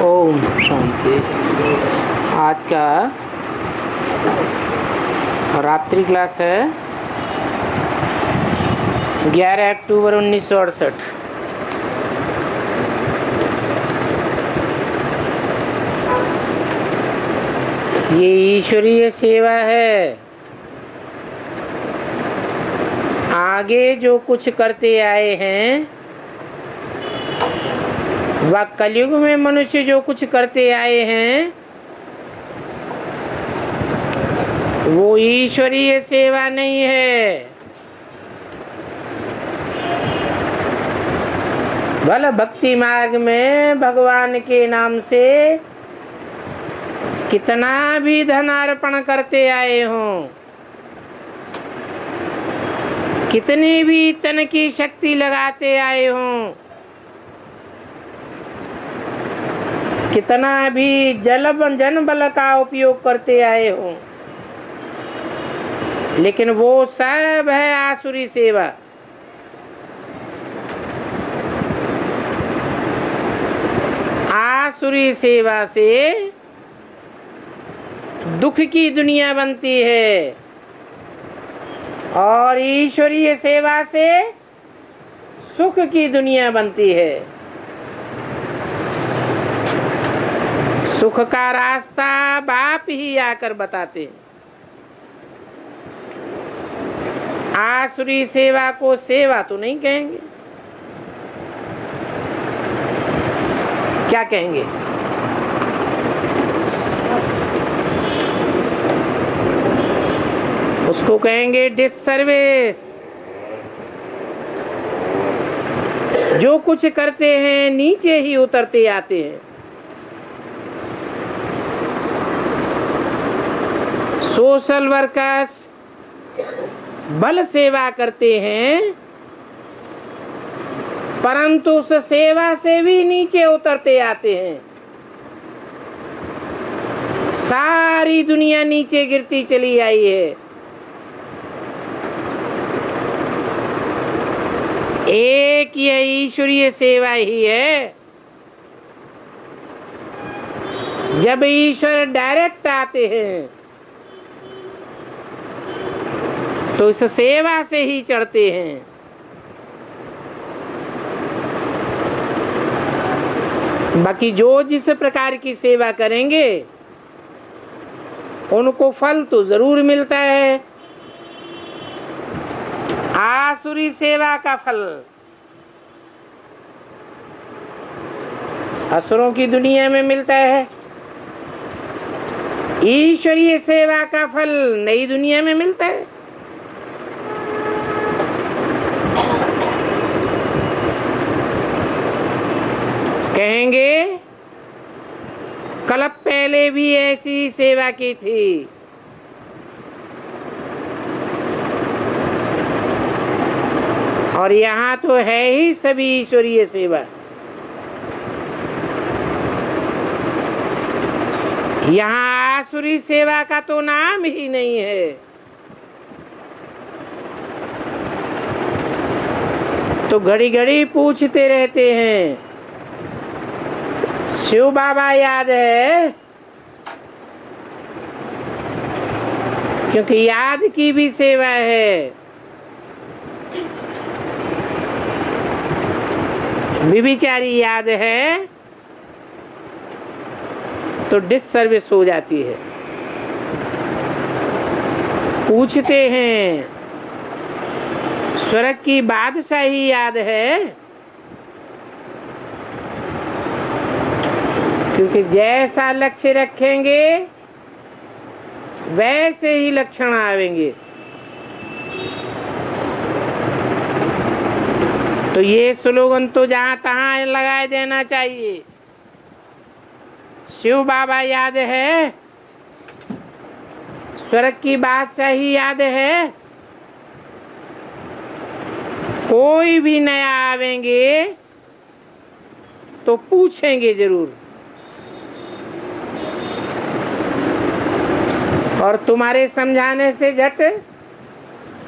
ओम शांति। आज का रात्रि क्लास है 11 अक्टूबर 1968। ये ईश्वरीय सेवा है। आगे जो कुछ करते आए हैं वह कलयुग में मनुष्य जो कुछ करते आए हैं वो ईश्वरीय सेवा नहीं है। भला भक्ति मार्ग में भगवान के नाम से कितना भी धन अर्पण करते आए हों, कितनी भी तन की शक्ति लगाते आए हों, कितना भी जन बल का उपयोग करते आए हों, लेकिन वो सब है आसुरी सेवा। आसुरी सेवा से दुख की दुनिया बनती है और ईश्वरीय सेवा से सुख की दुनिया बनती है। सुख का रास्ता बाप ही आकर बताते हैं। आसुरी सेवा को सेवा तो नहीं कहेंगे, क्या कहेंगे? उसको कहेंगे डिससर्विस। जो कुछ करते हैं नीचे ही उतरते आते हैं। सोशल वर्कर्स बल सेवा करते हैं, परंतु उस सेवा से भी नीचे उतरते आते हैं। सारी दुनिया नीचे गिरती चली आई है। एक यह ईश्वरीय सेवा ही है। जब ईश्वर डायरेक्ट आते हैं तो इस सेवा से ही चढ़ते हैं। बाकी जो जिस प्रकार की सेवा करेंगे उनको फल तो जरूर मिलता है। आसुरी सेवा का फल असुरों की दुनिया में मिलता है। ईश्वरीय सेवा का फल नई दुनिया में मिलता है। कहेंगे कल पहले भी ऐसी सेवा की थी, और यहाँ तो है ही सभी ईश्वरीय सेवा। यहाँ आसुरी सेवा का तो नाम ही नहीं है। तो घड़ी घड़ी पूछते रहते हैं, शिव बाबा याद है? क्योंकि याद की भी सेवा है। विभिचारी याद है तो डिससर्विस हो जाती है। पूछते हैं स्वर्ग की बादशाही याद है? क्योंकि जैसा लक्ष्य रखेंगे वैसे ही लक्षण आवेंगे। तो ये स्लोगन तो जहां तहां लगाए देना चाहिए। शिव बाबा याद है? स्वर्ग की बादशाही याद है? कोई भी नया आवेंगे तो पूछेंगे जरूर, और तुम्हारे समझाने से झट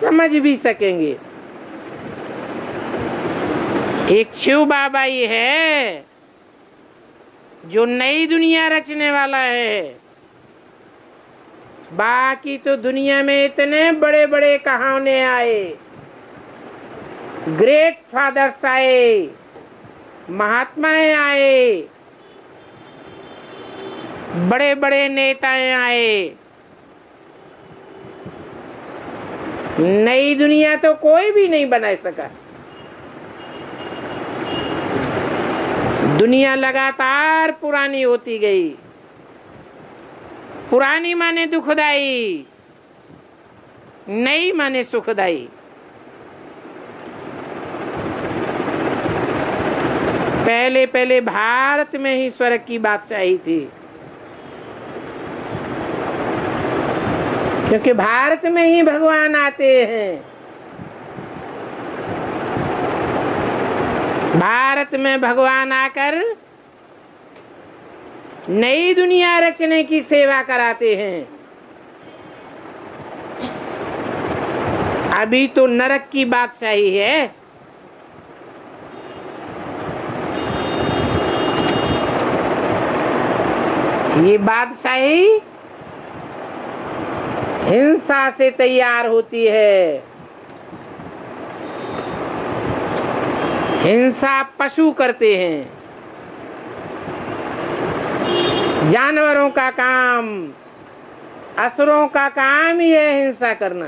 समझ भी सकेंगे। एक शिव बाबा ही है जो नई दुनिया रचने वाला है। बाकी तो दुनिया में इतने बड़े बड़े कहावने आए, ग्रेट फादर्स आए, महात्माएं आए, बड़े बड़े नेताएं आए। नई दुनिया तो कोई भी नहीं बना सका। दुनिया लगातार पुरानी होती गई। पुरानी माने दुखदाई, नई माने सुखदाई। पहले पहले भारत में ही स्वर्ग की बादशाही थी, क्योंकि भारत में ही भगवान आते हैं। भारत में भगवान आकर नई दुनिया रचने की सेवा कराते हैं। अभी तो नरक की बादशाही है। ये बादशाही हिंसा से तैयार होती है। हिंसा पशु करते हैं। जानवरों का काम, असुरों का काम ही है हिंसा करना।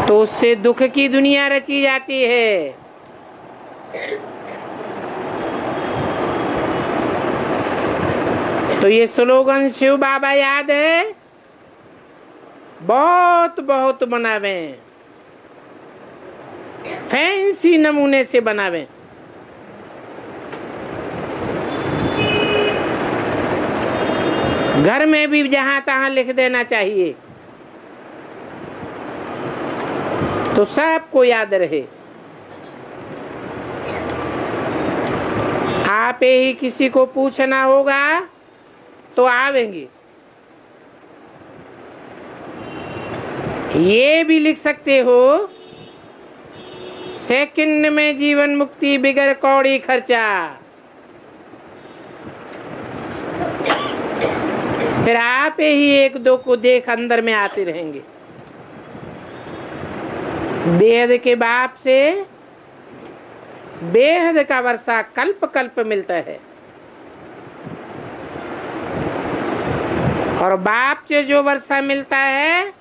तो उससे दुख की दुनिया रची जाती है। तो ये स्लोगन शिव बाबा याद है? बहुत बहुत बनावे, फैंसी नमूने से बनावे। घर में भी जहां तहां लिख देना चाहिए, तो सबको याद रहे। आप ही किसी को पूछना होगा तो आवेंगे। ये भी लिख सकते हो, सेकंड में जीवन मुक्ति बिगर कौड़ी खर्चा। फिर आप ही एक दो को देख अंदर में आते रहेंगे। बेहद के बाप से बेहद का वर्षा कल्प कल्प मिलता है, और बाप से जो वर्षा मिलता है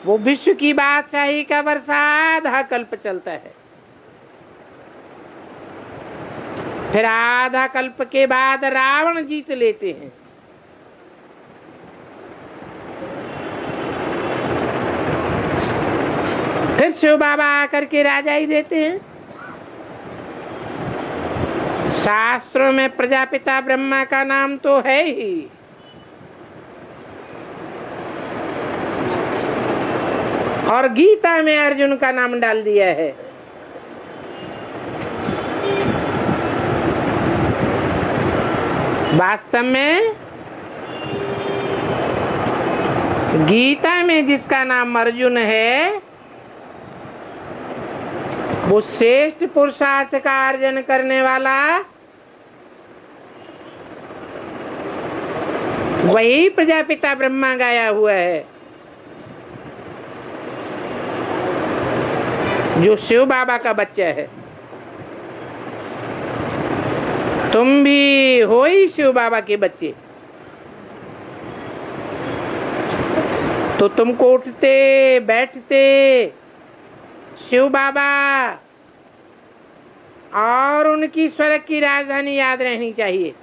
वो विश्व की बादशाही का वर्षा आधा कल्प चलता है। फिर आधा कल्प के बाद रावण जीत लेते हैं। फिर शिव बाबा आकर के राजा ही देते हैं। शास्त्रों में प्रजापिता ब्रह्मा का नाम तो है ही, और गीता में अर्जुन का नाम डाल दिया है। वास्तव में गीता में जिसका नाम अर्जुन है, वो श्रेष्ठ पुरुषार्थ का अर्जन करने वाला वही प्रजापिता ब्रह्मा गाया हुआ है, जो शिव बाबा का बच्चा है। तुम भी हो ही शिव बाबा के बच्चे। तो तुमको उठते बैठते शिव बाबा और उनकी स्वर्ग की राजधानी याद रहनी चाहिए।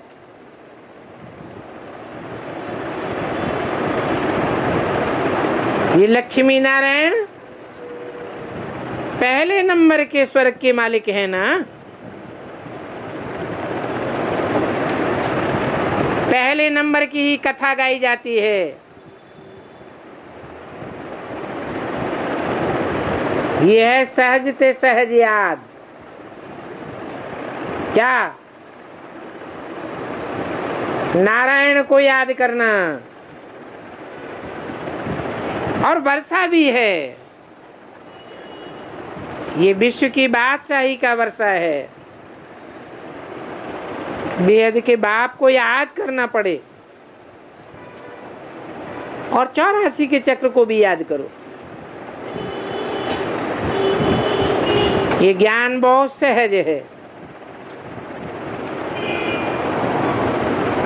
ये लक्ष्मी नारायण पहले नंबर के स्वर्ग के मालिक है ना। पहले नंबर की ही कथा गाई जाती है। यह है सहज ते सहज याद। क्या नारायण को याद करना, और वर्षा भी है। ये विश्व की बादशाही का वर्षा है। बेहद के बाप को याद करना पड़े और 84 के चक्र को भी याद करो। ये ज्ञान बहुत सहज है।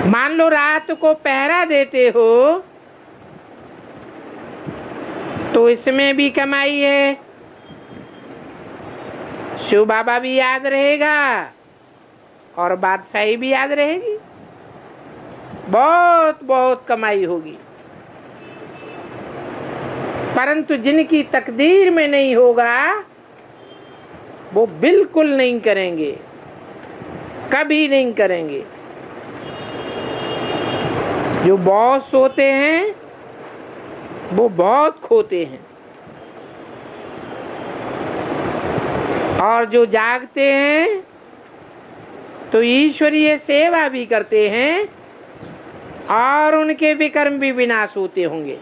मान लो रात को पहरा देते हो तो इसमें भी कमाई है। शिव बाबा भी याद रहेगा और बादशाही भी याद रहेगी। बहुत बहुत कमाई होगी। परंतु जिनकी तकदीर में नहीं होगा वो बिल्कुल नहीं करेंगे, कभी नहीं करेंगे। जो बहुत सोते हैं वो बहुत खोते हैं, और जो जागते हैं तो ईश्वरीय सेवा भी करते हैं और उनके विकर्म भी विनाश होते होंगे।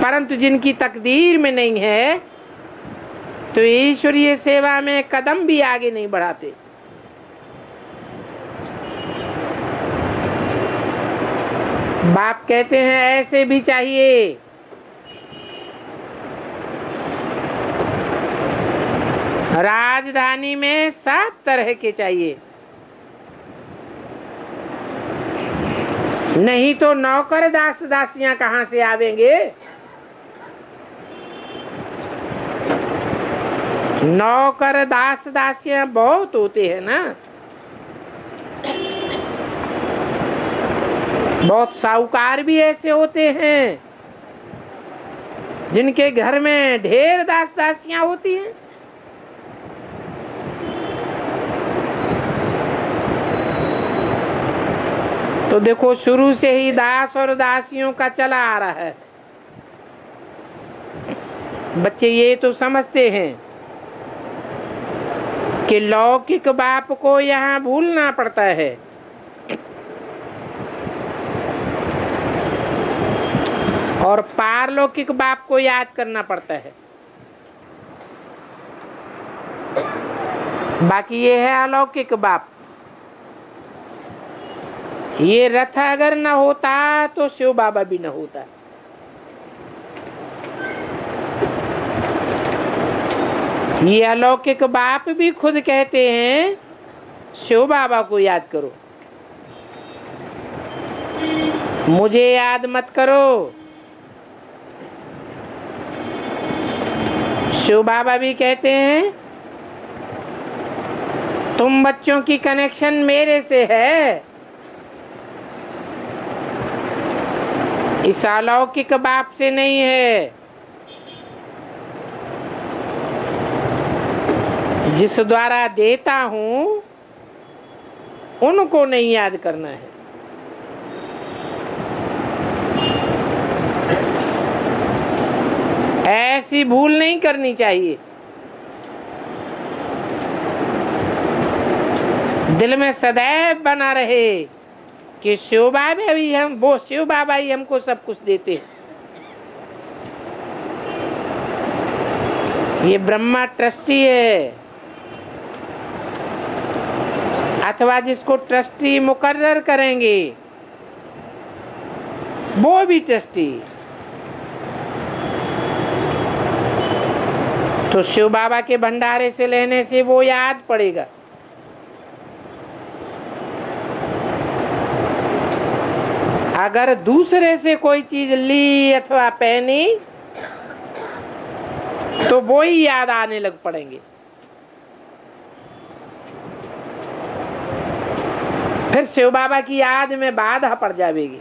परंतु जिनकी तकदीर में नहीं है तो ईश्वरीय सेवा में कदम भी आगे नहीं बढ़ाते। बाप कहते हैं ऐसे भी चाहिए। राजधानी में सब तरह के चाहिए, नहीं तो नौकर दास दासियां कहां से आवेंगे। नौकर दास दासियां बहुत होते हैं ना। बहुत साहूकार भी ऐसे होते हैं जिनके घर में ढेर दास दासियां होती हैं। तो देखो शुरू से ही दास और दासियों का चला आ रहा है। बच्चे ये तो समझते हैं कि लौकिक बाप को यहाँ भूलना पड़ता है, और पारलौकिक बाप को याद करना पड़ता है। बाकी ये है अलौकिक बाप। ये रथ अगर न होता तो शिव बाबा भी न होता। ये अलौकिक बाप भी खुद कहते हैं शिव बाबा को याद करो, मुझे याद मत करो। शिव बाबा भी कहते हैं तुम बच्चों की कनेक्शन मेरे से है, इस अलौकिक बाप से नहीं है। जिस द्वारा देता हूं उनको नहीं याद करना है। ऐसी भूल नहीं करनी चाहिए। दिल में सदैव बना रहे कि शिव बाबा भी वो शिव बाबा ही हमको सब कुछ देते हैं। ये ब्रह्मा ट्रस्टी है, अथवा जिसको ट्रस्टी मुकर्रर करेंगे वो भी ट्रस्टी। तो शिव बाबा के भंडारे से लेने से वो याद पड़ेगा। अगर दूसरे से कोई चीज ली अथवा पहनी तो वो ही याद आने लग पड़ेंगे। फिर शिव बाबा की याद में बाधा पड़ जाएगी।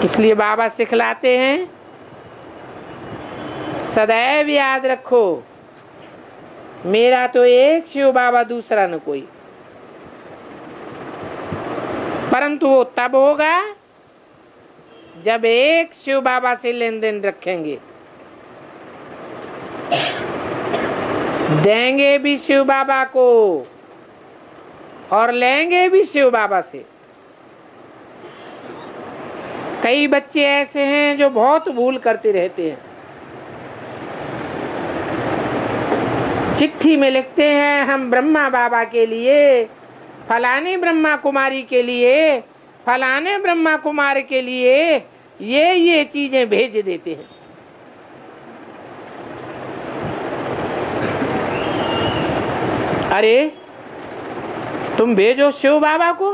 इसलिए बाबा सिखलाते हैं सदैव याद रखो मेरा तो एक शिव बाबा, दूसरा न कोई। परंतु वो तब होगा जब एक शिव बाबा से लेन देन रखेंगे, देंगे भी शिव बाबा को और लेंगे भी शिव बाबा से। कई बच्चे ऐसे हैं जो बहुत भूल करते रहते हैं। चिट्ठी में लिखते हैं हम ब्रह्मा बाबा के लिए, फलाने ब्रह्मा कुमारी के लिए, फलाने ब्रह्मा कुमार के लिए ये चीजें भेज देते हैं। अरे तुम भेजो शिव बाबा को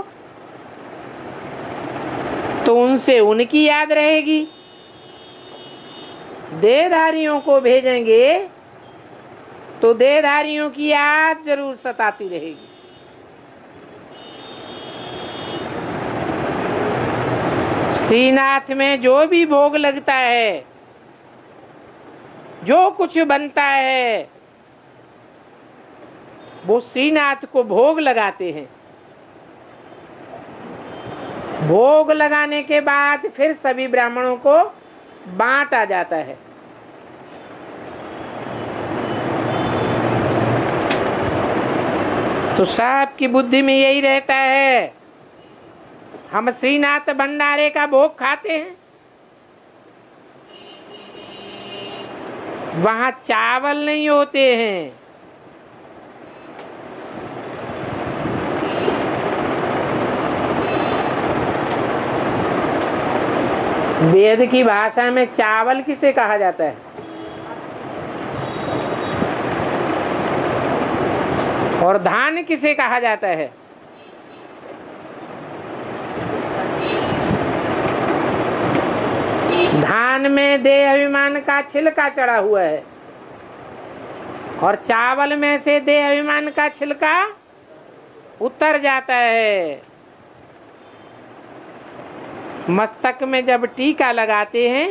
तो उनसे उनकी याद रहेगी, देहधारियों को भेजेंगे तो देहधारियों की याद जरूर सताती रहेगी। श्रीनाथ में जो भी भोग लगता है, जो कुछ बनता है, वो श्रीनाथ को भोग लगाते हैं। भोग लगाने के बाद फिर सभी ब्राह्मणों को बांटा जाता है। तो साहब की बुद्धि में यही रहता है, हम श्रीनाथ भंडारे का भोग खाते हैं, वहां चावल नहीं होते हैं, वेद की भाषा में चावल किसे कहा जाता है? और धान किसे कहा जाता है? धान में देह अभिमान का छिलका चढ़ा हुआ है और चावल में से देह अभिमान का छिलका उतर जाता है। मस्तक में जब टीका लगाते हैं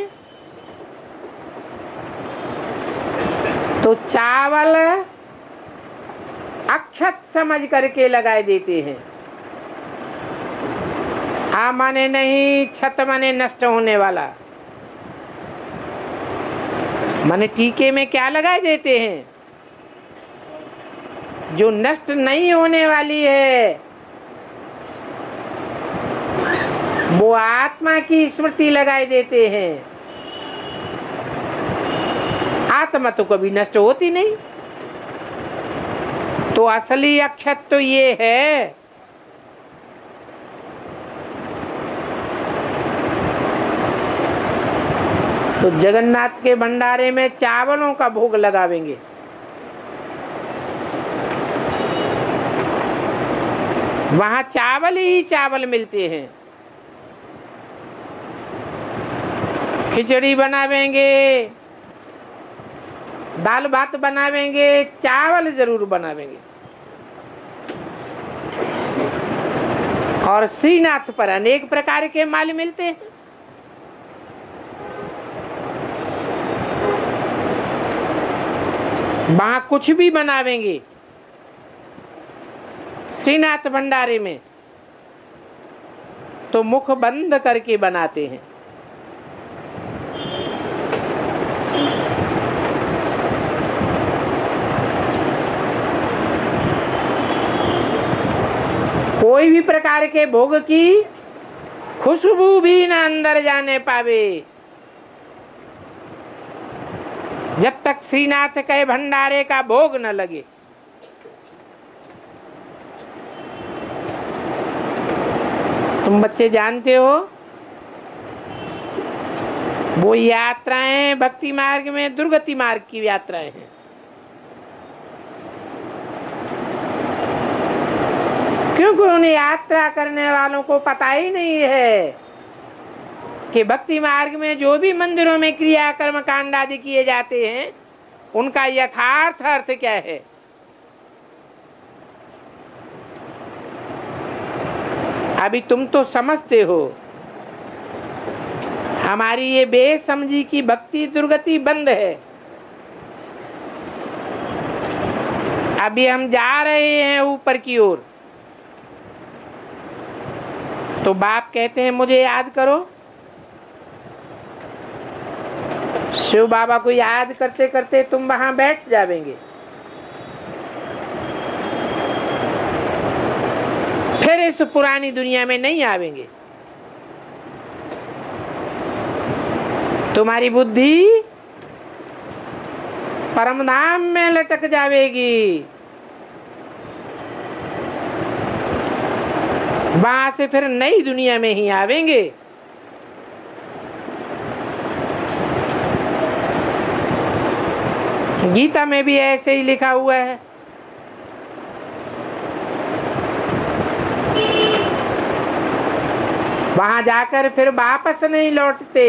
तो चावल अक्षत समझ करके लगाए देते हैं। आ माने नहीं, छत माने नष्ट होने वाला। माने टीके में क्या लगाए देते हैं? जो नष्ट नहीं होने वाली है, वो आत्मा की स्मृति लगाए देते हैं। आत्मा तो कभी नष्ट होती नहीं। तो असली अक्षत तो ये है। तो जगन्नाथ के भंडारे में चावलों का भोग लगावेंगे। वहां चावल ही चावल मिलते हैं। खिचड़ी बनावेंगे, दाल भात बनावेंगे, चावल जरूर बनावेंगे। और श्रीनाथ पर अनेक प्रकार के माल मिलते हैं। वहां कुछ भी बनावेंगे श्रीनाथ भंडारे में तो मुख बंद करके बनाते हैं। कोई भी प्रकार के भोग की खुशबू भी न अंदर जाने पावे जब तक श्रीनाथ के भंडारे का भोग न लगे। तुम बच्चे जानते हो, वो यात्राएं भक्ति मार्ग में दुर्गति मार्ग की यात्राएं हैं। क्योंकि उन्हें यात्रा करने वालों को पता ही नहीं है कि भक्ति मार्ग में जो भी मंदिरों में क्रिया कर्म कांड आदि किए जाते हैं उनका यथार्थ अर्थ क्या है। अभी तुम तो समझते हो, हमारी ये बेसमझी की भक्ति दुर्गति बंद है। अभी हम जा रहे हैं ऊपर की ओर। तो बाप कहते हैं मुझे याद करो। शिव बाबा को याद करते करते तुम वहां बैठ जावेंगे। फिर इस पुरानी दुनिया में नहीं आवेंगे। तुम्हारी बुद्धि परमधाम में लटक जावेगी। वहां से फिर नई दुनिया में ही आवेंगे। गीता में भी ऐसे ही लिखा हुआ है। वहां जाकर फिर वापस नहीं लौटते।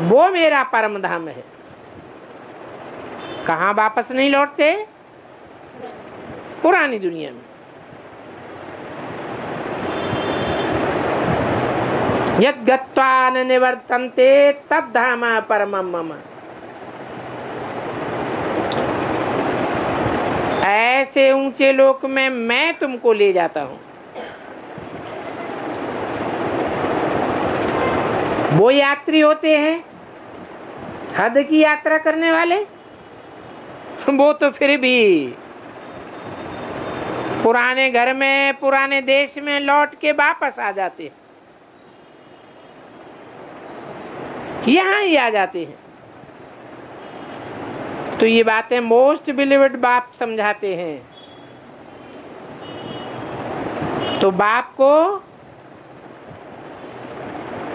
वो मेरा परम धाम है। कहाँ वापस नहीं लौटते? पुरानी दुनिया में। यद् गत्वा न निवर्तन्ते तद् धाम परमं मम। ऐसे ऊंचे लोक में मैं तुमको ले जाता हूं। वो यात्री होते हैं हद की यात्रा करने वाले, वो तो फिर भी पुराने घर में, पुराने देश में लौट के वापस आ जाते हैं, यहां ही आ जाते हैं। तो ये बातें मोस्ट बिलीव्ड बाप समझाते हैं। तो बाप को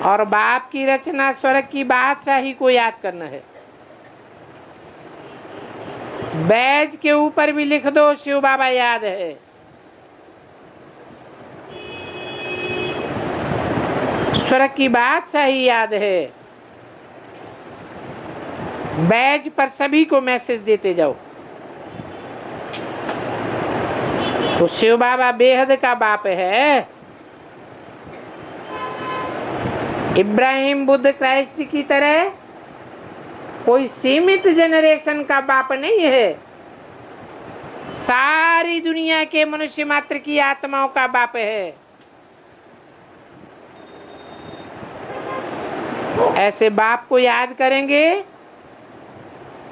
और बाप की रचना स्वर्ग की बादशाही को याद करना है। बैज के ऊपर भी लिख दो शिव बाबा याद है। स्वर्ग की बादशाही याद है। बैज पर सभी को मैसेज देते जाओ। तो शिव बाबा बेहद का बाप है। इब्राहिम बुद्ध क्राइस्ट की तरह कोई सीमित जनरेशन का बाप नहीं है। सारी दुनिया के मनुष्य मात्र की आत्माओं का बाप है। ऐसे बाप को याद करेंगे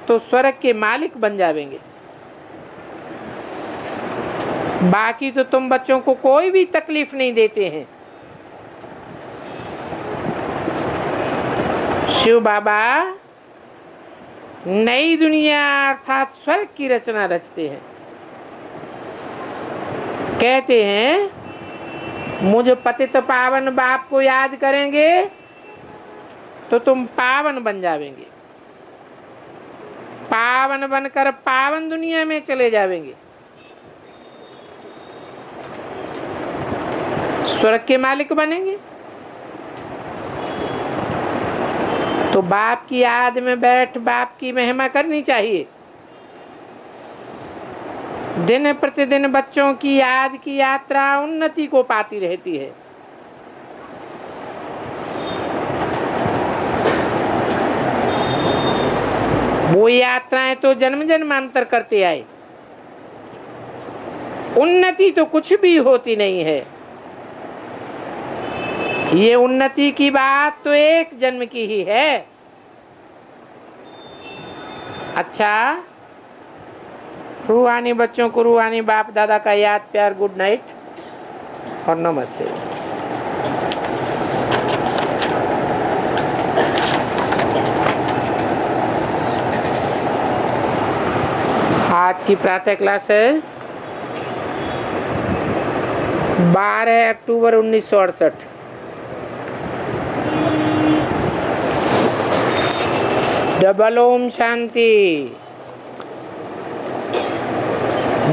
तो स्वर्ग के मालिक बन जाएंगे। बाकी तो तुम बच्चों को कोई भी तकलीफ नहीं देते हैं। शिव बाबा नई दुनिया अर्थात स्वर्ग की रचना रचते हैं। कहते हैं मुझ पतित पावन बाप को याद करेंगे तो तुम पावन बन जाएंगे। पावन बनकर पावन दुनिया में चले जाएंगे। स्वर्ग के मालिक बनेंगे। तो बाप की याद में बैठ बाप की महिमा करनी चाहिए। दिन प्रतिदिन बच्चों की याद की यात्रा उन्नति को पाती रहती है। वो यात्राएं तो जन्म जन्मांतर करते आए, उन्नति तो कुछ भी होती नहीं है। ये उन्नति की बात तो एक जन्म की ही है। अच्छा, रूहानी बच्चों को रूहानी बाप दादा का याद प्यार, गुड नाइट और नमस्ते। आज की प्रातः क्लास है 12 अक्टूबर 1968। डबल ओम शांति।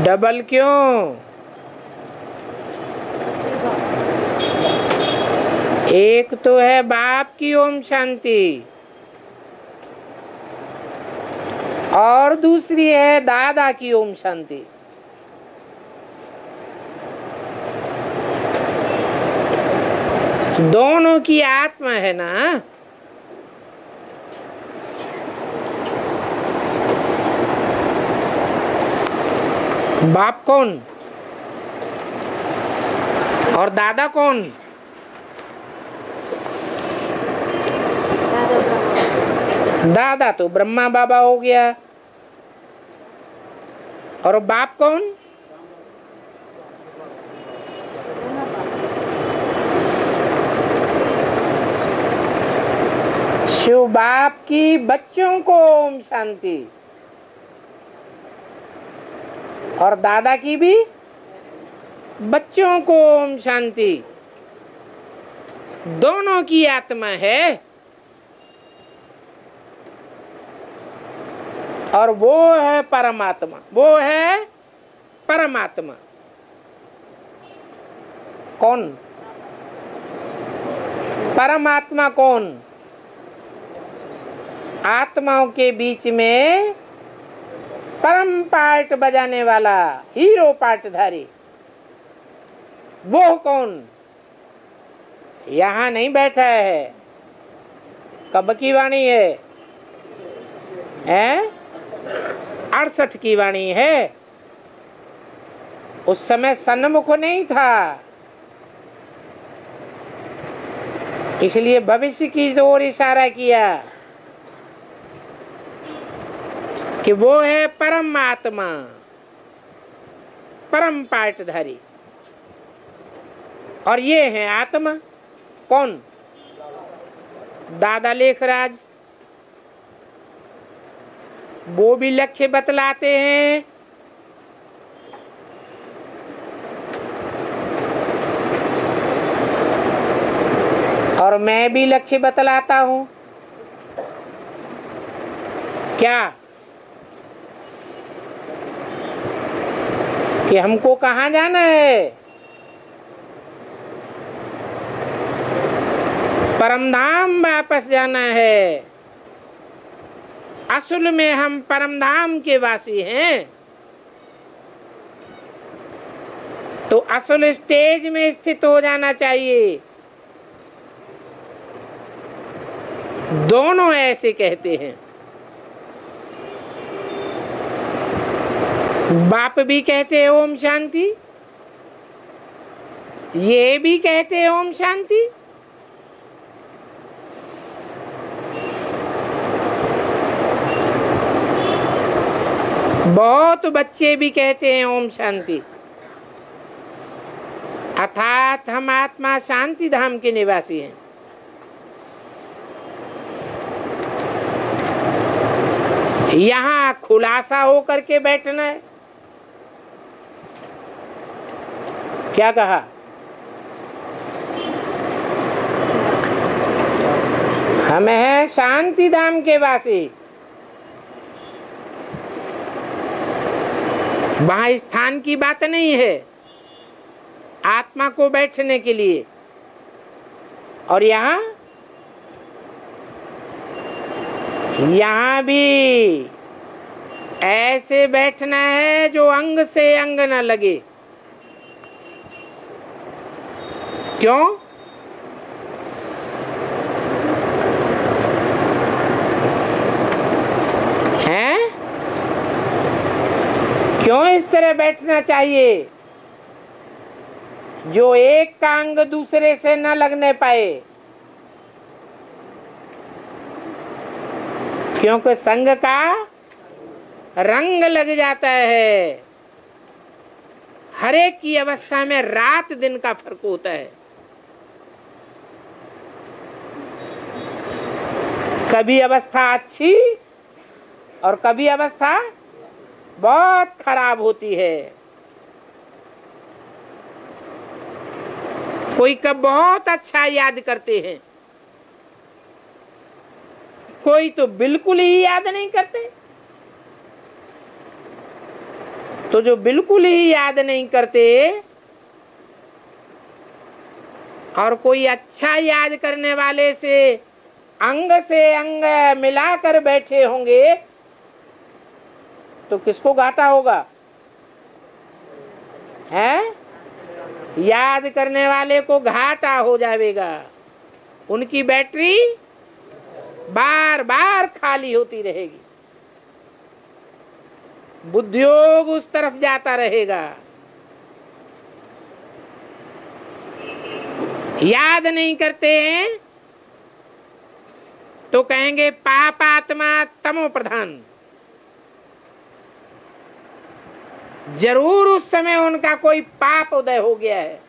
डबल क्यों? एक तो है बाप की ओम शांति और दूसरी है दादा की ओम शांति। दोनों की आत्मा है ना। बाप कौन और दादा कौन? दादा तो ब्रह्मा बाबा हो गया। और बाप कौन? शिव बाप की बच्चों को ओम शांति, और दादा की भी बच्चों को ओम शांति। दोनों की आत्मा है, और वो है परमात्मा। वो है परमात्मा। कौन परमात्मा? कौन? आत्माओं के बीच में परम पार्ट बजाने वाला, हीरो पार्टधारी। वो कौन? यहाँ नहीं बैठा है। कब की वाणी है? 68 की वाणी है। उस समय सन्मुख नहीं था, इसलिए भविष्य की ओर इशारा किया कि वो है परमात्मा, परम पार्टधारी। और ये है आत्मा। कौन? दादा लेखराज। वो भी लक्ष्य बतलाते हैं। और मैं भी लक्ष्य बतलाता हूं। क्या? कि हमको कहाँ जाना है? परमधाम वापस जाना है। असल में हम परमधाम के वासी हैं, तो असल स्टेज में स्थित हो जाना चाहिए। दोनों ऐसे कहते हैं। बाप भी कहते हैं ओम शांति, ये भी कहते हैं ओम शांति। बहुत बच्चे भी कहते हैं ओम शांति। अर्थात हम आत्मा शांति धाम के निवासी हैं। यहाँ खुलासा होकर के बैठना है। क्या कहा? हम हैं शांति धाम के वासी। वहां स्थान की बात नहीं है आत्मा को बैठने के लिए। और यहाँ भी ऐसे बैठना है जो अंग से अंग न लगे। क्यों? हैं? क्यों इस तरह बैठना चाहिए जो एक का अंग दूसरे से न लगने पाए? क्योंकि संग का रंग लग जाता है। हर एक की अवस्था में रात दिन का फर्क होता है। कभी अवस्था अच्छी और कभी अवस्था बहुत खराब होती है। कोई कब बहुत अच्छा याद करते हैं, कोई तो बिल्कुल ही याद नहीं करते। तो जो बिल्कुल ही याद नहीं करते और कोई अच्छा याद करने वाले से अंग मिलाकर बैठे होंगे, तो किसको घाटा होगा? है? याद करने वाले को घाटा हो जाएगा। उनकी बैटरी बार बार खाली होती रहेगी, बुद्धियोग उस तरफ जाता रहेगा। याद नहीं करते हैं तो कहेंगे पाप आत्मा तमो प्रधान। जरूर उस समय उनका कोई पाप उदय हो गया है,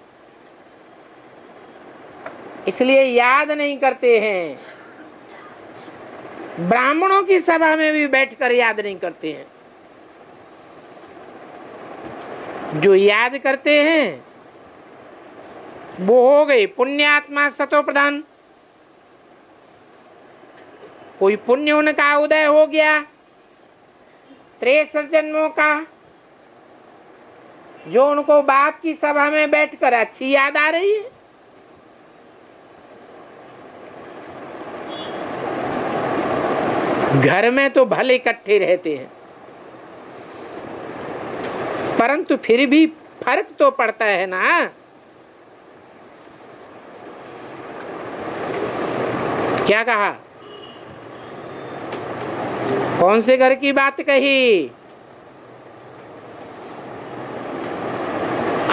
इसलिए याद नहीं करते हैं। ब्राह्मणों की सभा में भी बैठकर याद नहीं करते हैं। जो याद करते हैं वो हो गई पुण्यात्मा सतो प्रधान। कोई पुण्य उनका उदय हो गया 63 जन्मों का, जो उनको बाप की सभा में बैठकर अच्छी याद आ रही है। घर में तो भले इकट्ठे रहते हैं, परंतु फिर भी फर्क तो पड़ता है ना। क्या कहा? कौन से घर की बात कही?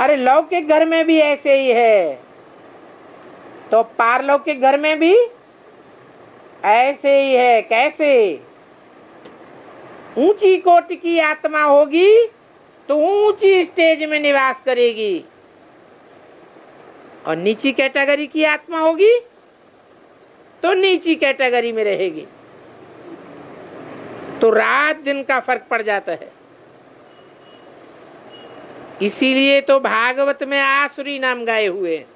अरे लौकिक घर में भी ऐसे ही है, तो पारलौकिक घर में भी ऐसे ही है। कैसे? ऊंची कोटि की आत्मा होगी तो ऊंची स्टेज में निवास करेगी, और नीची कैटेगरी की आत्मा होगी तो नीची कैटेगरी में रहेगी। तो रात दिन का फर्क पड़ जाता है। इसीलिए तो भागवत में आसुरी नाम गाए हुए हैं।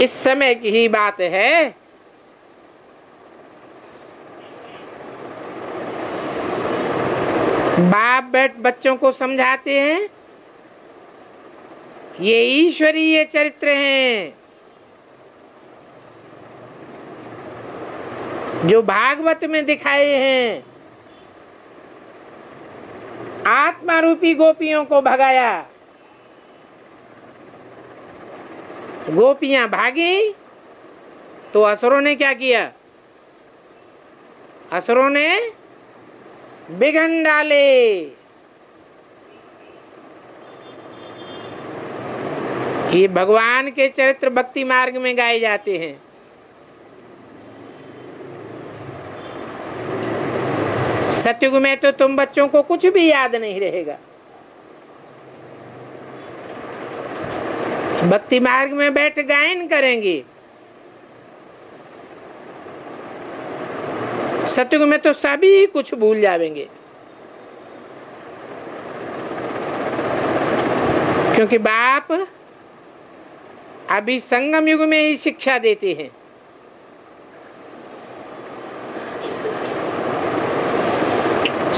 इस समय की ही बात है। बाप बैठ बच्चों को समझाते हैं, ये ईश्वरीय चरित्र हैं जो भागवत में दिखाए हैं। आत्मा रूपी गोपियों को भगाया, गोपियां भागी तो असुरों ने क्या किया? असुरों ने बिघन डाले। ये भगवान के चरित्र भक्ति मार्ग में गाए जाते हैं। सतयुग में तो तुम बच्चों को कुछ भी याद नहीं रहेगा। भक्ति मार्ग में बैठ गायन करेंगे। सतयुग में तो सभी कुछ भूल जाएंगे, क्योंकि बाप अभी संगम युग में ही शिक्षा देते हैं।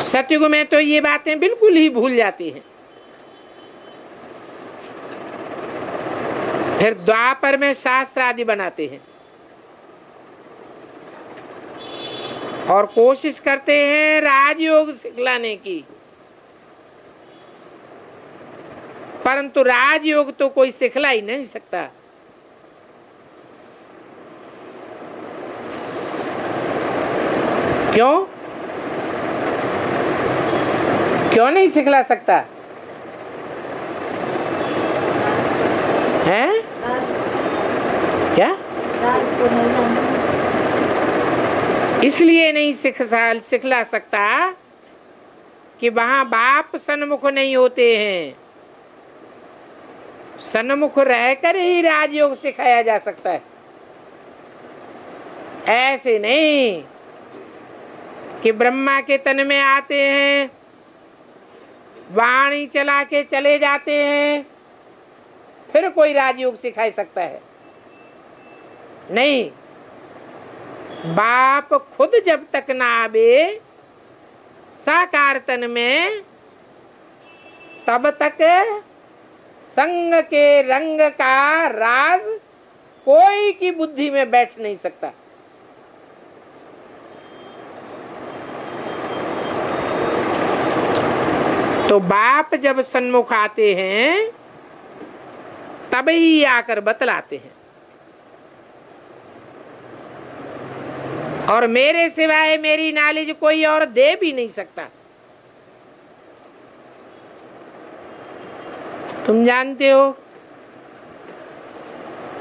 सतयुग में तो ये बातें बिल्कुल ही भूल जाती हैं। फिर द्वापर में शास्त्र आदि बनाते हैं और कोशिश करते हैं राजयोग सिखलाने की, परंतु राजयोग तो कोई सिखला ही नहीं सकता। क्यों? क्यों नहीं सिखला सकता है? क्या? इसलिए नहीं सिखला सकता कि वहां बाप सन्मुख नहीं होते हैं। सन्मुख रहकर ही राजयोग सिखाया जा सकता है। ऐसे नहीं कि ब्रह्मा के तन में आते हैं, वाणी चला के चले जाते हैं, फिर कोई राजयोग सिखा सकता है? नहीं। बाप खुद जब तक ना आवे साकार तन में, तब तक संग के रंग का राज कोई की बुद्धि में बैठ नहीं सकता। तो बाप जब सन्मुख आते हैं तभी आकर बतलाते हैं, और मेरे सिवाय मेरी नॉलेज कोई और दे भी नहीं सकता। तुम जानते हो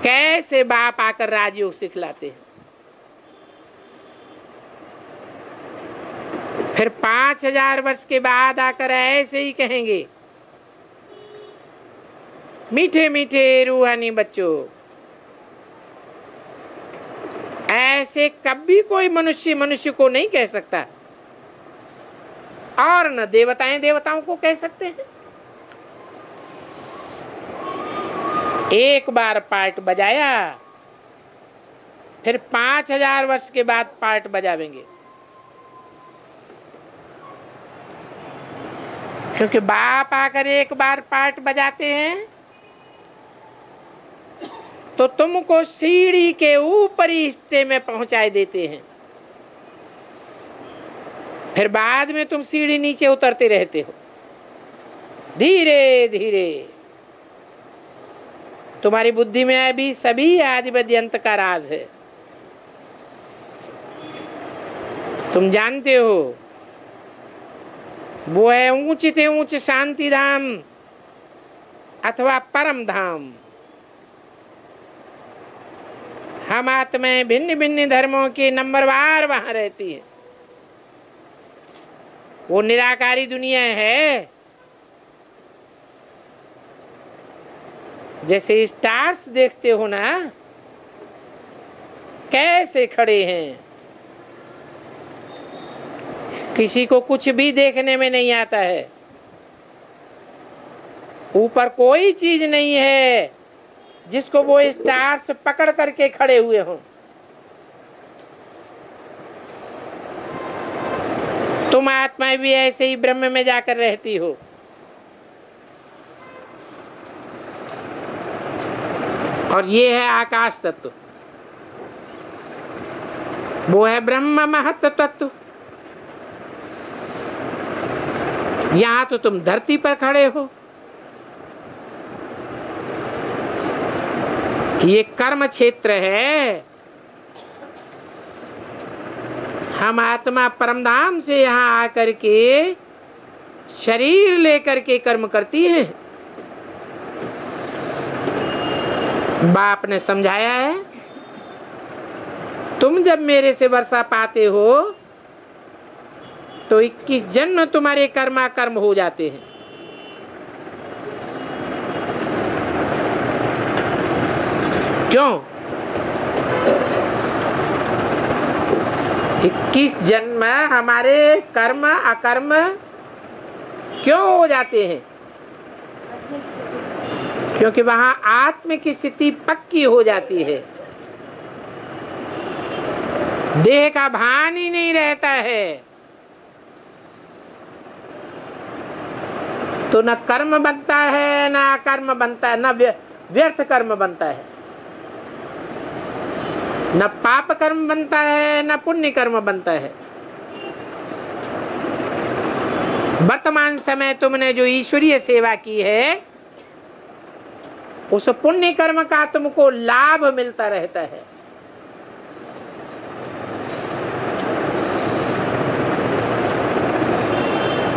कैसे बाप आकर राजयोग सिखलाते हैं। फिर 5000 वर्ष के बाद आकर ऐसे ही कहेंगे, मीठे मीठे रूहानी बच्चों, ऐसे कभी कोई मनुष्य मनुष्य को नहीं कह सकता, और न देवताएं देवताओं को कह सकते हैं। एक बार पार्ट बजाया, फिर 5000 वर्ष के बाद पार्ट बजावेंगे, क्योंकि बाप आकर एक बार पार्ट बजाते हैं तो तुमको सीढ़ी के ऊपरी हिस्से में पहुंचाए देते हैं, फिर बाद में तुम सीढ़ी नीचे उतरते रहते हो। धीरे धीरे तुम्हारी बुद्धि में अभी सभी आदि मध्य अंत का राज है। तुम जानते हो वो है ऊंच से ऊंच शांति धाम अथवा परम धाम। हम आत्माएं भिन्न भिन्न धर्मों के नंबरवार वहां रहती है। वो निराकारी दुनिया है, जैसे स्टार्स देखते हो ना कैसे खड़े हैं। किसी को कुछ भी देखने में नहीं आता है, ऊपर कोई चीज नहीं है जिसको वो स्टार्स पकड़ करके खड़े हुए हों। तुम आत्माएं भी ऐसे ही ब्रह्म में जाकर रहती हो। और ये है आकाश तत्व, वो है ब्रह्म महत्व तत्व। यहां तो तुम धरती पर खड़े हो, ये कर्म क्षेत्र है। हम आत्मा परमधाम से यहाँ आकर के शरीर लेकर के कर्म करती है। बाप ने समझाया है, तुम जब मेरे से वर्षा पाते हो तो 21 जन्म तुम्हारे कर्मा कर्म हो जाते हैं। क्यों? 21 जन्म हमारे कर्म अकर्म क्यों हो जाते हैं? क्योंकि वहां आत्म की स्थिति पक्की हो जाती है, देह का भान ही नहीं रहता है। तो न कर्म बनता है, न अकर्म बनता है, न व्यर्थ कर्म बनता है, न पाप कर्म बनता है, न पुण्य कर्म बनता है। वर्तमान समय तुमने जो ईश्वरीय सेवा की है, उस पुण्य कर्म का तुमको लाभ मिलता रहता है।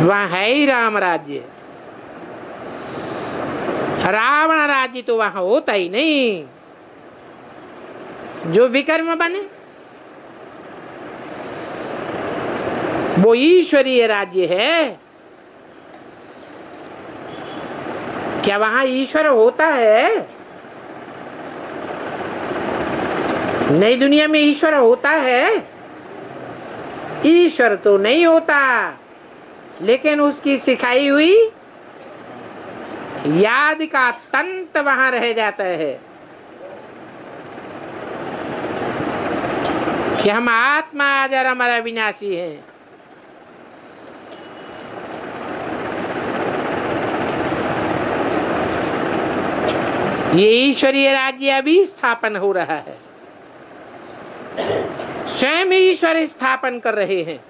वहां है ही राम राज्य, रावण राज्य तो वहां होता ही नहीं। जो विकर्म बने वो ईश्वरीय राज्य है। क्या वहां ईश्वर होता है? नई दुनिया में ईश्वर होता है? ईश्वर तो नहीं होता, लेकिन उसकी सिखाई हुई याद का तंत्र वहां रह जाता है कि हम आत्मा अजर अमर अविनाशी हैं। ये ईश्वरीय राज्य अभी स्थापन हो रहा है, स्वयं ईश्वर स्थापन कर रहे हैं।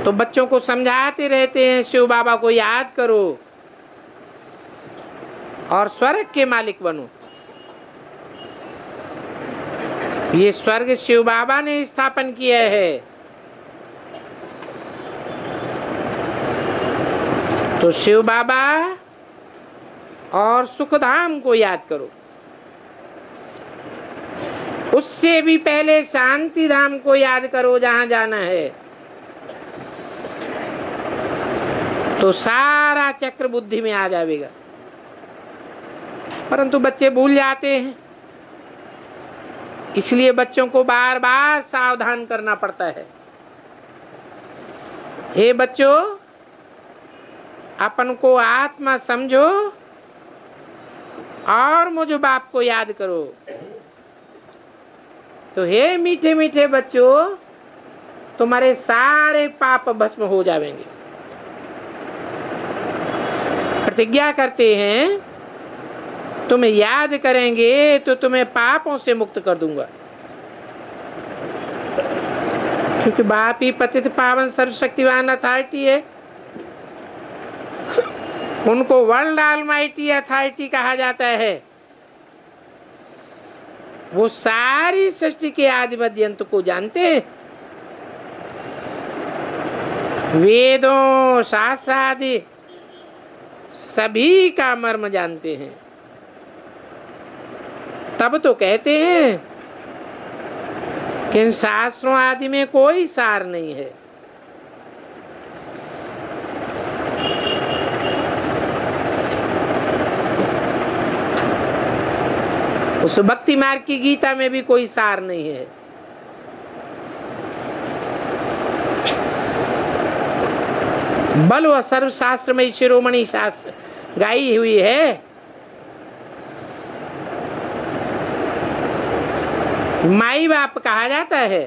तो बच्चों को समझाते रहते हैं, शिव बाबा को याद करो और स्वर्ग के मालिक बनो। ये स्वर्ग शिव बाबा ने स्थापन किया है। तो शिव बाबा और सुखधाम को याद करो। उससे भी पहले शांति धाम को याद करो, जहां जाना है। तो सारा चक्र बुद्धि में आ जाएगा। परंतु बच्चे भूल जाते हैं। इसलिए बच्चों को बार बार सावधान करना पड़ता है। हे बच्चों, अपन को आत्मा समझो और मुझ बाप को याद करो। तो हे मीठे मीठे बच्चों, तुम्हारे सारे पाप भस्म हो जाएंगे। प्रतिज्ञा करते हैं तुम्हें याद करेंगे तो तुम्हें पापों से मुक्त कर दूंगा, क्योंकि बाप ही पतित पावन सर्वशक्तिवान अथॉरिटी है। उनको वर्ल्ड ऑलमाइटी अथॉरिटी कहा जाता है। वो सारी सृष्टि के आदि मध्य अंत को जानते हैं। वेदों शास्त्र आदि सभी का मर्म जानते हैं। तब तो कहते हैं कि इन शास्त्रों आदि में कोई सार नहीं है। उस भक्ति मार्ग की गीता में भी कोई सार नहीं है। बल व सर्वशास्त्र में शिरोमणि शास्त्र गाई हुई है। माई बाप कहा जाता है।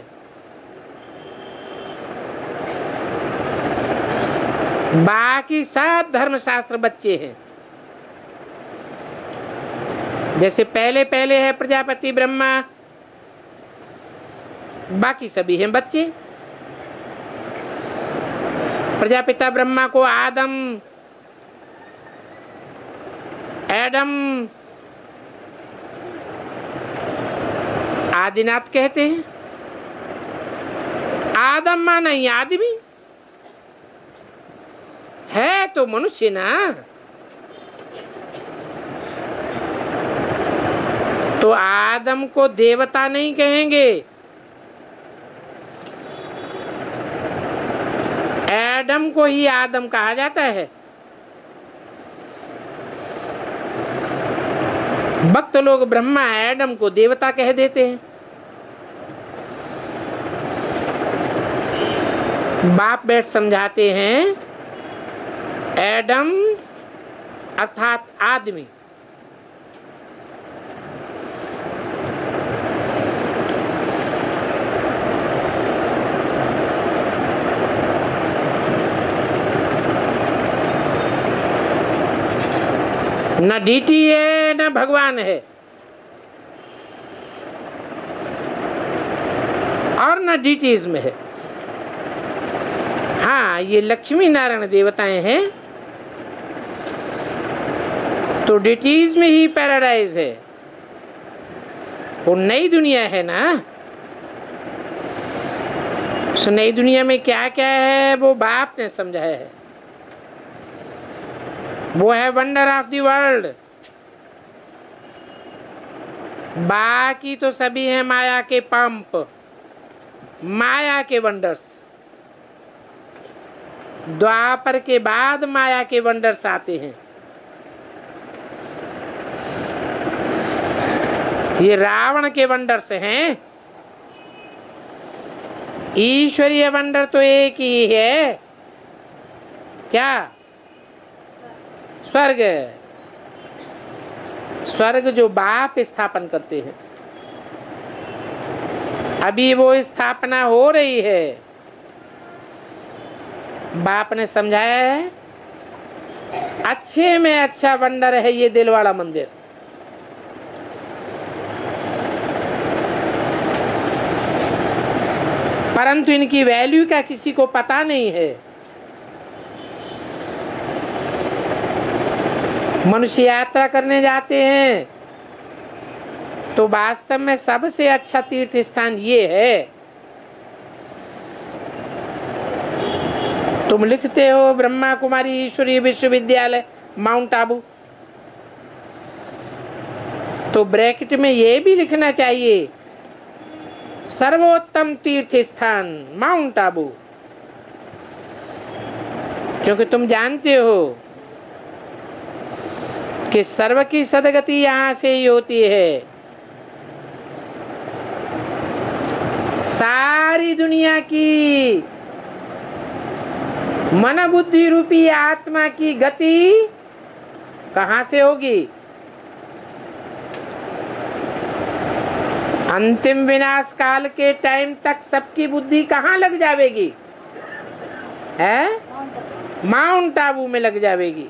बाकी सब धर्मशास्त्र बच्चे हैं। जैसे पहले पहले है प्रजापति ब्रह्मा, बाकी सभी हैं बच्चे। प्रजापिता ब्रह्मा को एडम आदिनाथ कहते हैं। आदम माना ही आदमी है, तो मनुष्य ना। तो आदम को देवता नहीं कहेंगे, एडम को ही आदम कहा जाता है। भक्त लोग ब्रह्मा एडम को देवता कह देते हैं। बाप बैठ समझाते हैं, एडम अर्थात आदमी, न डीटी है न भगवान है और न डीटीज में है। हाँ, ये लक्ष्मी नारायण देवताएं हैं, तो डीटीज में ही पैराडाइज है। वो नई दुनिया है ना। उस नई दुनिया में क्या क्या है वो बाप ने समझाया है। वो है वंडर ऑफ द वर्ल्ड। बाकी तो सभी हैं माया के पंप, माया के वंडर्स। द्वापर के बाद माया के वंडर्स आते हैं। ये रावण के वंडर्स हैं। ईश्वरीय वंडर तो एक ही है, क्या? स्वर्ग। स्वर्ग जो बाप स्थापन करते हैं। अभी वो स्थापना हो रही है। बाप ने समझाया है, अच्छे में अच्छा वंडर है ये दिल वाला मंदिर। परंतु इनकी वैल्यू का किसी को पता नहीं है। मनुष्य यात्रा करने जाते हैं तो वास्तव में सबसे अच्छा तीर्थ स्थान ये है। तुम लिखते हो ब्रह्मा कुमारी ईश्वरीय विश्वविद्यालय माउंट आबू, तो ब्रैकेट में ये भी लिखना चाहिए सर्वोत्तम तीर्थ स्थान माउंट आबू, क्योंकि तुम जानते हो कि सर्व की सदगति यहाँ से ही होती है। सारी दुनिया की मन बुद्धि रूपी आत्मा की गति कहां से होगी? अंतिम विनाश काल के टाइम तक सबकी बुद्धि कहां लग जाएगी? है माउंट आबू में लग जाएगी।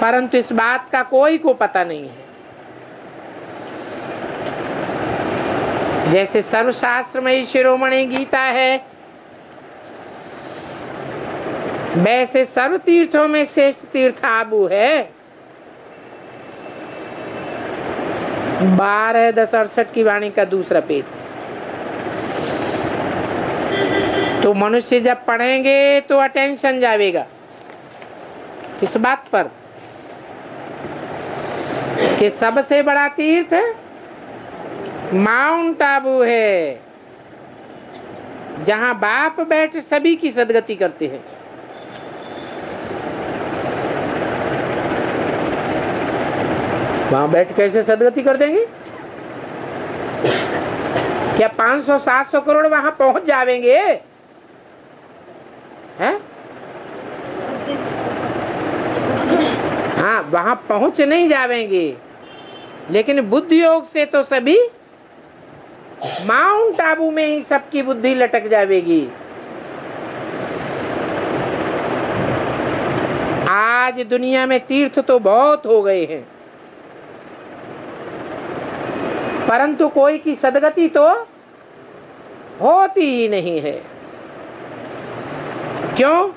परंतु इस बात का कोई को पता नहीं है। जैसे सर्वशास्त्रमयी शिरोमणि गीता है, वैसे सर्व तीर्थों में श्रेष्ठ तीर्थ आबू है। 12-10-68 की वाणी का दूसरा पेज। तो मनुष्य जब पढ़ेंगे तो अटेंशन जाएगा इस बात पर कि सबसे बड़ा तीर्थ माउंट आबू है, जहां बाप बैठ सभी की सदगति करते हैं। वहां बैठ कैसे सदगति कर देंगे? क्या 500-700 करोड़ वहां पहुंच जाएंगे? हैं? हाँ, वहां पहुंच नहीं जाएंगे, लेकिन बुद्धि योग से तो सभी माउंट आबू में ही सबकी बुद्धि लटक जाएगी। आज दुनिया में तीर्थ तो बहुत हो गए हैं, परंतु कोई की सदगति तो होती ही नहीं है। क्यों?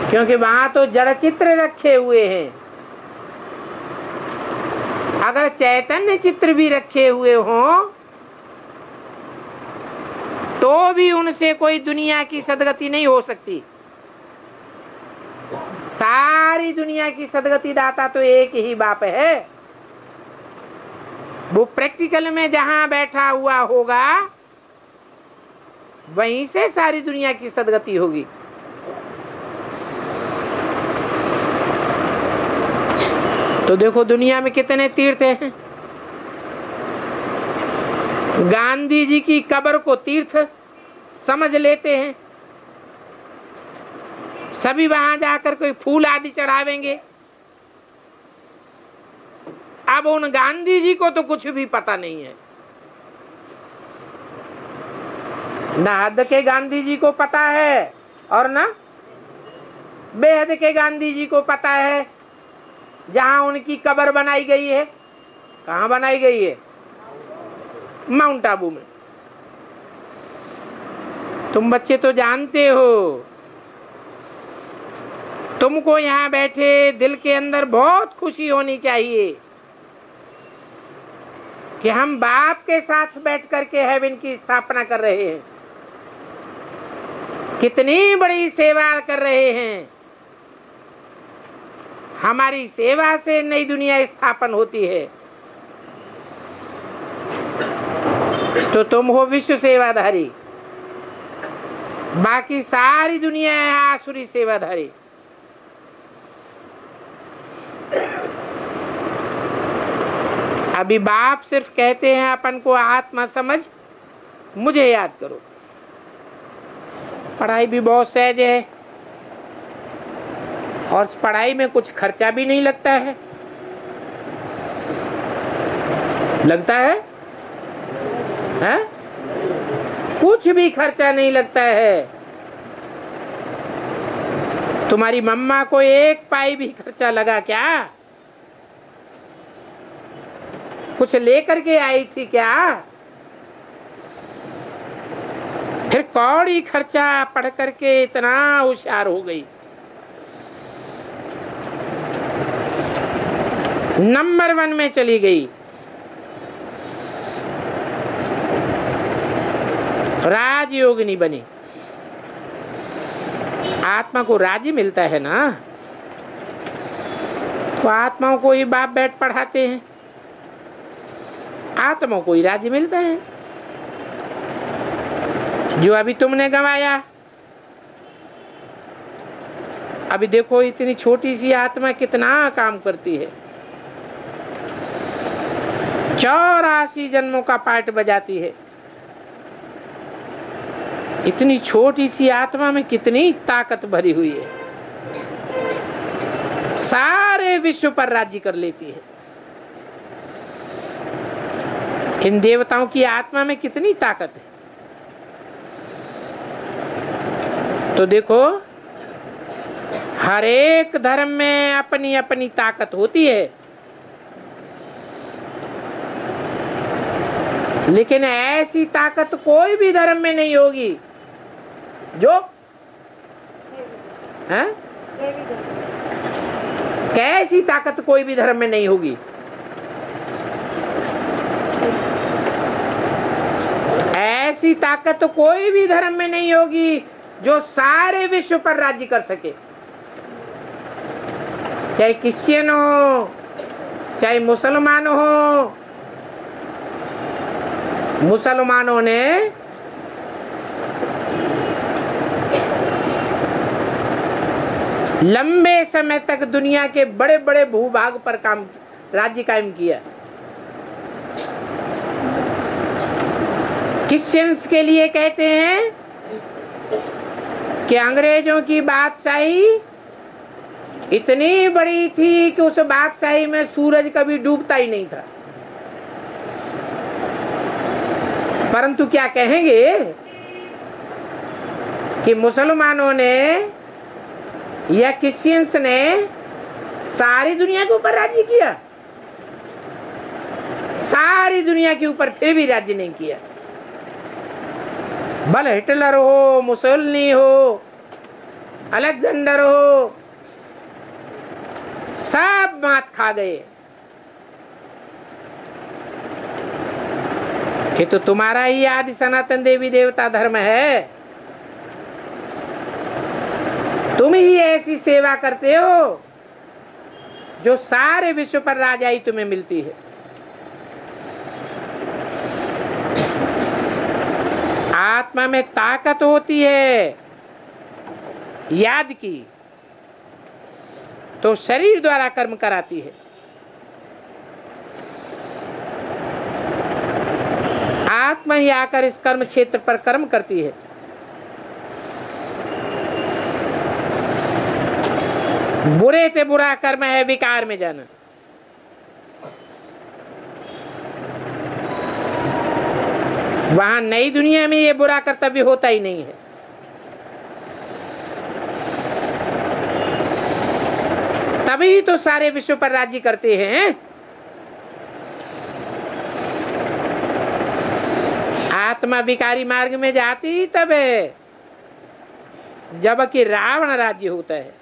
क्योंकि वहां तो जड़ चित्र रखे हुए हैं। अगर चैतन्य चित्र भी रखे हुए हों तो भी उनसे कोई दुनिया की सदगति नहीं हो सकती। सारी दुनिया की सदगति दाता तो एक ही बाप है। वो प्रैक्टिकल में जहां बैठा हुआ होगा वहीं से सारी दुनिया की सदगति होगी। तो देखो दुनिया में कितने तीर्थ हैं। गांधी जी की कब्र को तीर्थ समझ लेते हैं, सभी वहां जाकर कोई फूल आदि चढ़ावेंगे। अब उन गांधी जी को तो कुछ भी पता नहीं है, न हद के गांधी जी को पता है और न बेहद के गांधी जी को पता है। जहां उनकी कब्र बनाई गई है, कहां बनाई गई है? माउंट आबू में। तुम बच्चे तो जानते हो, तुमको यहाँ बैठे दिल के अंदर बहुत खुशी होनी चाहिए कि हम बाप के साथ बैठ करके हेवन की स्थापना कर रहे हैं। कितनी बड़ी सेवा कर रहे हैं। हमारी सेवा से नई दुनिया स्थापन होती है। तो तुम हो विश्व सेवाधारी, बाकी सारी दुनिया है आसुरी सेवाधारी। अभी बाप सिर्फ कहते हैं अपन को आत्मा समझ, मुझे याद करो। पढ़ाई भी बहुत सहज है और इस पढ़ाई में कुछ खर्चा भी नहीं लगता है। लगता है? हैं? कुछ भी खर्चा नहीं लगता है। तुम्हारी मम्मा को 1 पाई भी खर्चा लगा क्या? कुछ लेकर के आई थी क्या? फिर कौड़ी खर्चा पढ़ करके इतना होशियार हो गई, नंबर 1 में चली गई। राजयोगिनी बनी। आत्मा को राज्य मिलता है ना, तो आत्माओं को ही बाप बैठ पढ़ाते हैं, आत्माओं को ही राज्य मिलता है। जो अभी तुमने गंवाया, अभी देखो इतनी छोटी सी आत्मा कितना काम करती है। 84 जन्मों का पार्ट बजाती है। इतनी छोटी सी आत्मा में कितनी ताकत भरी हुई है, सारे विश्व पर राज्य कर लेती है। इन देवताओं की आत्मा में कितनी ताकत है। तो देखो, हर एक धर्म में अपनी अपनी ताकत होती है, लेकिन ऐसी ताकत कोई भी धर्म में नहीं होगी जो है, कैसी ताकत कोई भी धर्म में नहीं होगी। ऐसी ताकत तो कोई भी धर्म में नहीं होगी जो सारे विश्व पर राज्य कर सके। चाहे क्रिश्चियन हो, चाहे मुसलमान हो। मुसलमानों ने लंबे समय तक दुनिया के बड़े बड़े भूभाग पर राज्य कायम किया। क्रिश्चियंस के लिए कहते हैं कि अंग्रेजों की बादशाही इतनी बड़ी थी कि उस बादशाही में सूरज कभी डूबता ही नहीं था। परंतु क्या कहेंगे कि मुसलमानों ने या क्रिश्चियंस ने सारी दुनिया के ऊपर राज्य किया, सारी दुनिया के ऊपर फिर भी राज्य नहीं किया। भले हिटलर हो, मुसोलिनी हो, अलेक्जेंडर हो, सब मात खा गए। ये तो तुम्हारा ही आदि सनातन देवी देवता धर्म है। तुम ही ऐसी सेवा करते हो जो सारे विश्व पर राजाई तुम्हें मिलती है। आत्मा में ताकत होती है याद की, तो शरीर द्वारा कर्म कराती है। आत्मा ही आकर इस कर्म क्षेत्र पर कर्म करती है। बुरे से बुरा कर्म है विकार में जाना। वहां नई दुनिया में ये बुरा कर्तव्य होता ही नहीं है। तभी तो सारे विश्व पर राज्य करते हैं। आत्मा विकारी मार्ग में जाती तब है जबकि रावण राज्य होता है।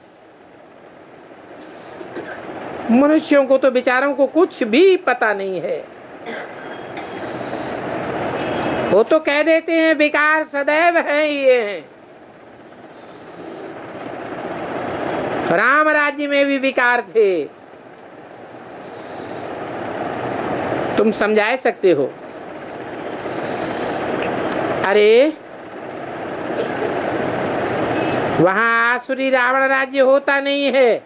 मनुष्यों को तो बेचारों को कुछ भी पता नहीं है। वो तो कह देते हैं विकार सदैव है ये हैं। राम राज्य में भी विकार थे, तुम समझा सकते हो। अरे वहां आसुरी रावण राज्य होता नहीं है,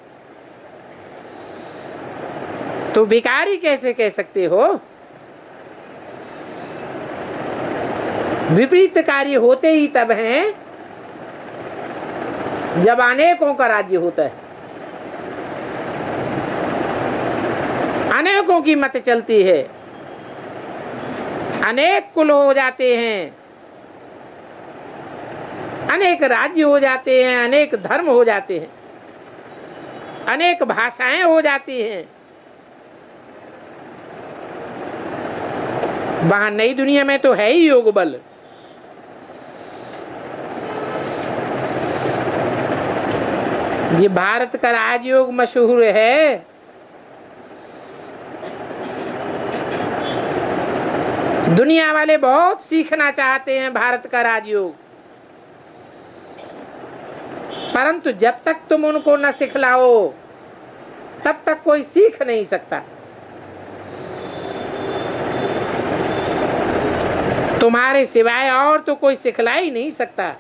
तो विकारी कैसे कह सकते हो? विपरीत कार्य होते ही तब हैं जब अनेकों का राज्य होता है, अनेकों की मत चलती है, अनेक कुल हो जाते हैं, अनेक राज्य हो जाते हैं, अनेक धर्म हो जाते हैं, अनेक भाषाएं हो जाती हैं। वहां नई दुनिया में तो है ही योग बल। ये भारत का राजयोग मशहूर है। दुनिया वाले बहुत सीखना चाहते हैं भारत का राजयोग, परंतु जब तक तुम उनको न सिखलाओ तब तक कोई सीख नहीं सकता। तुम्हारे सिवाय और तो कोई सिखला ही नहीं सकता।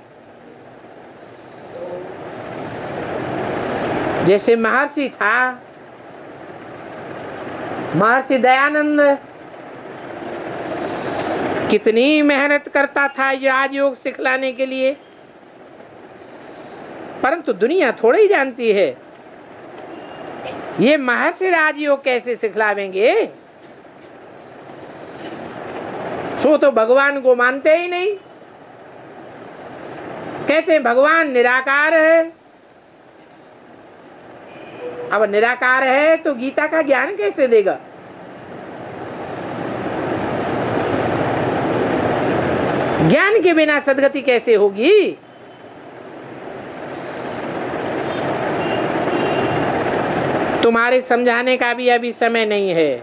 जैसे महर्षि था, महर्षि दयानंद, कितनी मेहनत करता था राजयोग सिखलाने के लिए, परंतु दुनिया थोड़ी ही जानती है ये महर्षि राजयोग कैसे सिखलावेंगे। सो तो भगवान को मानते ही नहीं, कहते हैं भगवान निराकार है। अब निराकार है तो गीता का ज्ञान कैसे देगा? ज्ञान के बिना सदगति कैसे होगी? तुम्हारे समझाने का भी अभी समय नहीं है।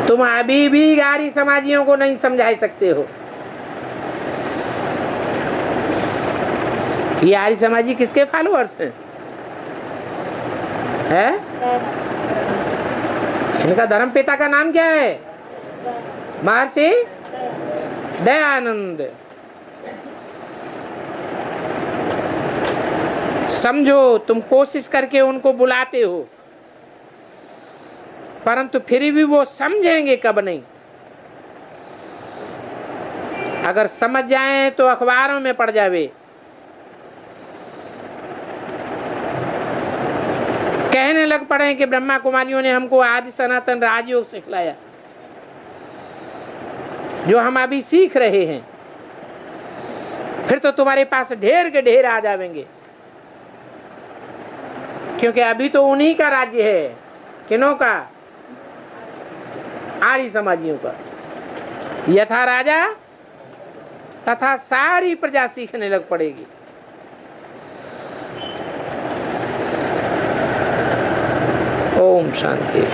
तुम अभी भी आर्य समाजियों को नहीं समझा सकते हो। ये आर्य समाजी किसके फॉलोअर्स हैं? है? इनका धर्म पिता का नाम क्या है? महर्षि दयानंद। समझो, तुम कोशिश करके उनको बुलाते हो, परंतु फिर भी वो समझेंगे कब नहीं। अगर समझ जाएं तो अखबारों में पड़ जावे, कहने लग पड़े कि ब्रह्मा कुमारियों ने हमको आदि सनातन राजयोग सिखलाया, जो हम अभी सीख रहे हैं। फिर तो तुम्हारे पास ढेर के ढेर आ जाएंगे, क्योंकि अभी तो उन्हीं का राज्य है। किनों का? आर्य समाजियों का। यथा राजा तथा सारी प्रजा सीखने लग पड़ेगी। ओम शांति।